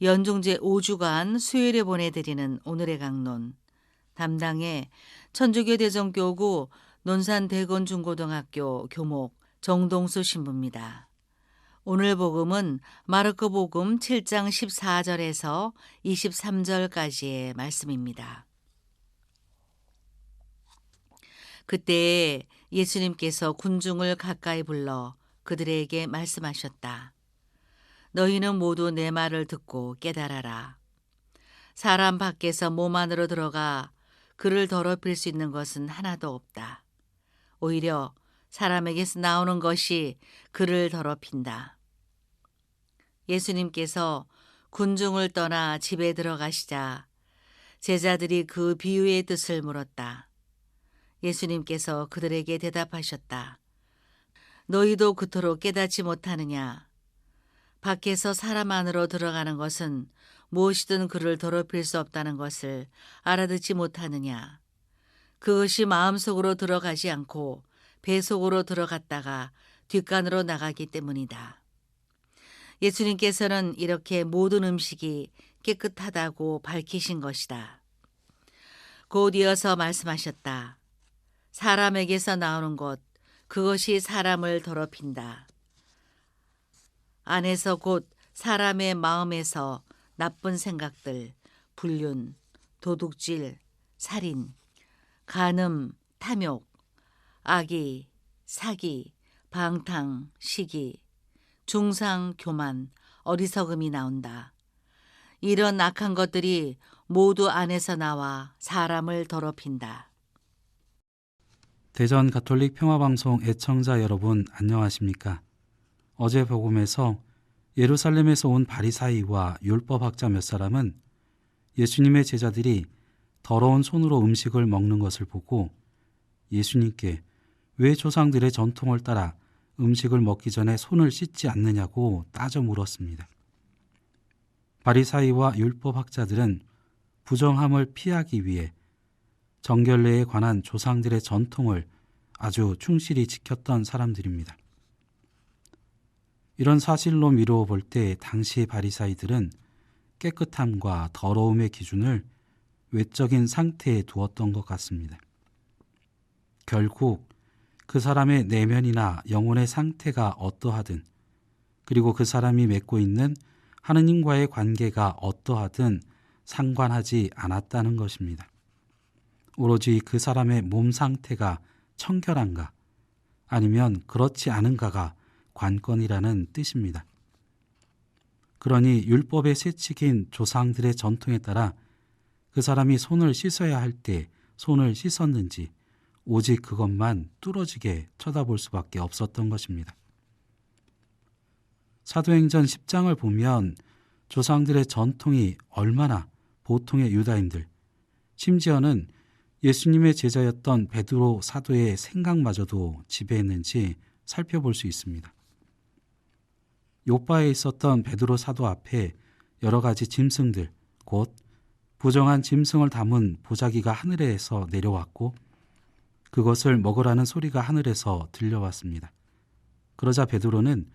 연중 제5주간 수요일에 보내드리는 오늘의 강론. 담당의 천주교 대전교구 논산대건중고등학교 교목 정동수 신부입니다. 오늘 복음은 마르코 복음 7장 14절에서 23절까지의 말씀입니다. 그때에 예수님께서 군중을 가까이 불러 그들에게 말씀하셨다. 너희는 모두 내 말을 듣고 깨달아라. 사람 밖에서 몸 안으로 들어가 그를 더럽힐 수 있는 것은 하나도 없다. 오히려 사람에게서 나오는 것이 그를 더럽힌다. 예수님께서 군중을 떠나 집에 들어가시자 제자들이 그 비유의 뜻을 물었다. 예수님께서 그들에게 대답하셨다. 너희도 그토록 깨닫지 못하느냐? 밖에서 사람 안으로 들어가는 것은 무엇이든 그를 더럽힐 수 없다는 것을 알아듣지 못하느냐? 그것이 마음속으로 들어가지 않고 배 속으로 들어갔다가 뒷간으로 나가기 때문이다. 예수님께서는 이렇게 모든 음식이 깨끗하다고 밝히신 것이다. 곧 이어서 말씀하셨다. 사람에게서 나오는 것, 그것이 사람을 더럽힌다. 안에서 곧 사람의 마음에서 나쁜 생각들, 불륜, 도둑질, 살인, 간음, 탐욕, 악의, 사기, 방탕, 시기, 중상, 교만, 어리석음이 나온다. 이런 악한 것들이 모두 안에서 나와 사람을 더럽힌다. 대전 가톨릭 평화방송 애청자 여러분 안녕하십니까? 어제 복음에서 예루살렘에서 온 바리사이와 율법학자 몇 사람은 예수님의 제자들이 더러운 손으로 음식을 먹는 것을 보고 예수님께 왜 조상들의 전통을 따라 음식을 먹기 전에 손을 씻지 않느냐고 따져 물었습니다. 바리사이와 율법학자들은 부정함을 피하기 위해 정결례에 관한 조상들의 전통을 아주 충실히 지켰던 사람들입니다. 이런 사실로 미루어 볼 때 당시 바리사이들은 깨끗함과 더러움의 기준을 외적인 상태에 두었던 것 같습니다. 결국 그 사람의 내면이나 영혼의 상태가 어떠하든 그리고 그 사람이 맺고 있는 하느님과의 관계가 어떠하든 상관하지 않았다는 것입니다. 오로지 그 사람의 몸 상태가 청결한가 아니면 그렇지 않은가가 관건이라는 뜻입니다. 그러니 율법의 세칙인 조상들의 전통에 따라 그 사람이 손을 씻어야 할 때 손을 씻었는지 오직 그것만 뚫어지게 쳐다볼 수밖에 없었던 것입니다. 사도행전 10장을 보면 조상들의 전통이 얼마나 보통의 유다인들, 심지어는 예수님의 제자였던 베드로 사도의 생각마저도 지배했는지 살펴볼 수 있습니다. 요바에 있었던 베드로 사도 앞에 여러 가지 짐승들, 곧 부정한 짐승을 담은 보자기가 하늘에서 내려왔고 그것을 먹으라는 소리가 하늘에서 들려왔습니다. 그러자 베드로는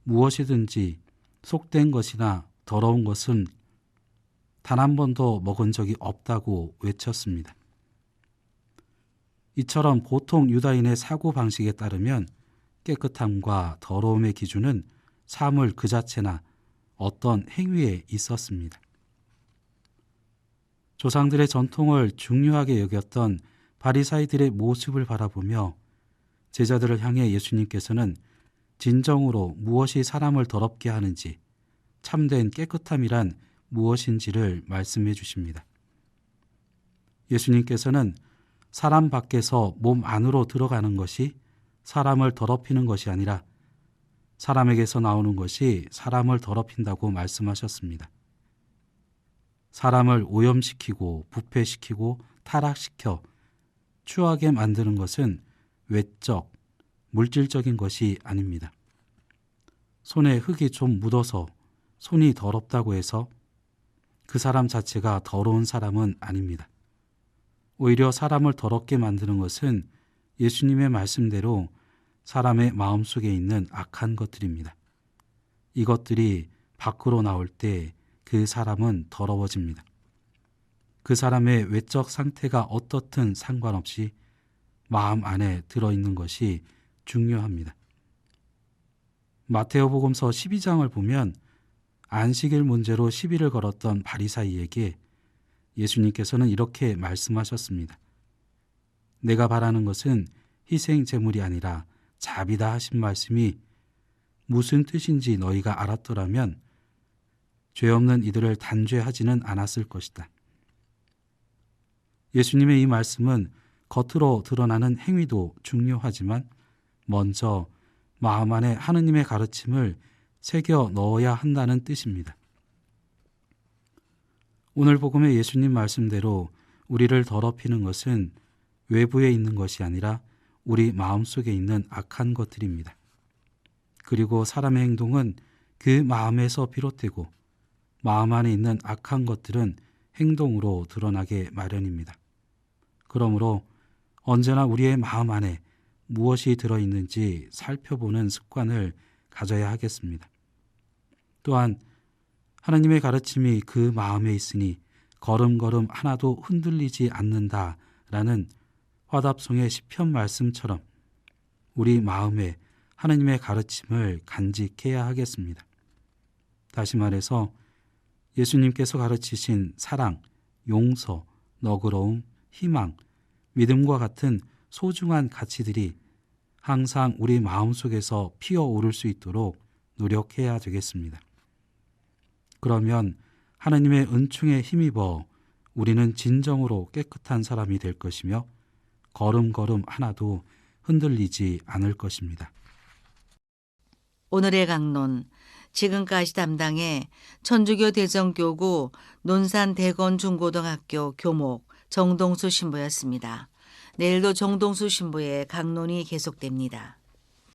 무엇이든지 속된 것이나 더러운 것은 단 한 번도 먹은 적이 없다고 외쳤습니다. 이처럼 보통 유다인의 사고방식에 따르면 깨끗함과 더러움의 기준은 사물 그 자체나 어떤 행위에 있었습니다. 조상들의 전통을 중요하게 여겼던 바리사이들의 모습을 바라보며 제자들을 향해 예수님께서는 진정으로 무엇이 사람을 더럽게 하는지, 참된 깨끗함이란 무엇인지를 말씀해 주십니다. 예수님께서는 사람 밖에서 몸 안으로 들어가는 것이 사람을 더럽히는 것이 아니라 사람에게서 나오는 것이 사람을 더럽힌다고 말씀하셨습니다. 사람을 오염시키고 부패시키고 타락시켜 추하게 만드는 것은 외적, 물질적인 것이 아닙니다. 손에 흙이 좀 묻어서 손이 더럽다고 해서 그 사람 자체가 더러운 사람은 아닙니다. 오히려 사람을 더럽게 만드는 것은 예수님의 말씀대로 사람의 마음속에 있는 악한 것들입니다. 이것들이 밖으로 나올 때 그 사람은 더러워집니다. 그 사람의 외적 상태가 어떻든 상관없이 마음 안에 들어있는 것이 중요합니다. 마테오복음서 12장을 보면 안식일 문제로 시비를 걸었던 바리사이에게 예수님께서는 이렇게 말씀하셨습니다. 내가 바라는 것은 희생 제물이 아니라 자비다 하신 말씀이 무슨 뜻인지 너희가 알았더라면 죄 없는 이들을 단죄하지는 않았을 것이다. 예수님의 이 말씀은 겉으로 드러나는 행위도 중요하지만 먼저 마음 안에 하느님의 가르침을 새겨 넣어야 한다는 뜻입니다. 오늘 복음의 예수님 말씀대로 우리를 더럽히는 것은 외부에 있는 것이 아니라 우리 마음속에 있는 악한 것들입니다. 그리고 사람의 행동은 그 마음에서 비롯되고 마음 안에 있는 악한 것들은 행동으로 드러나게 마련입니다. 그러므로 언제나 우리의 마음 안에 무엇이 들어있는지 살펴보는 습관을 가져야 하겠습니다. 또한 하나님의 가르침이 그 마음에 있으니 걸음걸음 하나도 흔들리지 않는다라는 화답송의 시편 말씀처럼 우리 마음에 하나님의 가르침을 간직해야 하겠습니다. 다시 말해서 예수님께서 가르치신 사랑, 용서, 너그러움, 희망, 믿음과 같은 소중한 가치들이 항상 우리 마음속에서 피어오를 수 있도록 노력해야 되겠습니다. 그러면 하나님의 은총에 힘입어 우리는 진정으로 깨끗한 사람이 될 것이며 걸음걸음 하나도 흔들리지 않을 것입니다. 오늘의 강론, 지금까지 담당해 천주교 대전교구 논산대건중고등학교 교목 정동수 신부였습니다. 내일도 정동수 신부의 강론이 계속됩니다.